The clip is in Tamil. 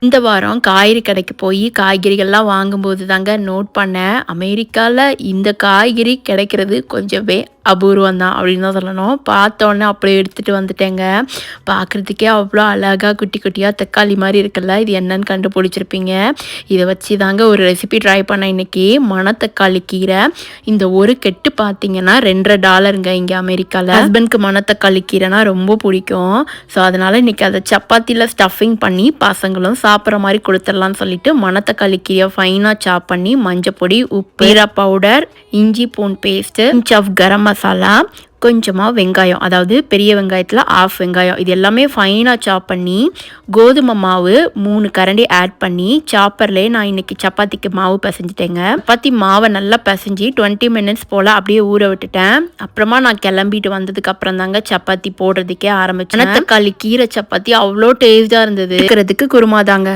இந்த வாரம் காய்கறி கடைக்கு போய் காய்கறிகள்லாம் வாங்கும்போது தாங்க நோட் பண்ணேன். அமெரிக்கால இந்த காய்கறி கிடைக்கிறது கொஞ்சமே அபூர்வம் தான் அப்படின்னு தான் சொல்லணும். பார்த்தோன்னே அப்படியே எடுத்துகிட்டு வந்துட்டேங்க. பார்க்குறதுக்கே அவ்வளோ அழகாக குட்டி குட்டியாக தக்காளி மாதிரி இருக்குல்ல. இது என்னன்னு கண்டுபிடிச்சிருப்பீங்க. இதை வச்சு தாங்க ஒரு ரெசிபி ட்ரை பண்ணேன் இன்னைக்கு. மணத்தக்காளி கீரை. இந்த ஒரு கெட்டு பார்த்தீங்கன்னா $2.5 இங்கே அமெரிக்காவில். ஹஸ்பண்ட்க்கு மணத்தக்காளி கீரைனா ரொம்ப பிடிக்கும். ஸோ அதனால் இன்றைக்கி அதை சப்பாத்தியில் ஸ்டஃபிங் பண்ணி பசங்களும் சாப்பிட்ற மாதிரி கொடுத்துடலான்னு சொல்லிட்டு மணத்தக்காளி கீரையை ஃபைனாக சாப் பண்ணி மஞ்சப்பொடி, உப்பு, ஜீரா பவுடர், இஞ்சி பூண்டு paste, inch of garam masala, கொஞ்சமாக வெங்காயம், அதாவது பெரிய வெங்காயத்தில் ஆஃப் வெங்காயம், இது எல்லாமே ஃபைனாக சாப் பண்ணி கோதுமை மாவு 3 கரண்டி ஆட் பண்ணி சாப்பர்லேயே நான் இன்றைக்கி சப்பாத்திக்கு மாவு பிசைஞ்சிட்டேங்க. சப்பாத்தி மாவை நல்லா பிசைஞ்சி 20 மினிட்ஸ் போல் அப்படியே ஊற விட்டுட்டேன். அப்புறமா நான் கிளம்பிட்டு வந்ததுக்கு அப்புறம் தாங்க சப்பாத்தி போடுறதுக்கே ஆரம்பிச்சேன். தக்காளி கீரை சப்பாத்தி அவ்வளோ டேஸ்டாக இருந்தது. இருக்கிறதுக்கு குருமா தாங்க.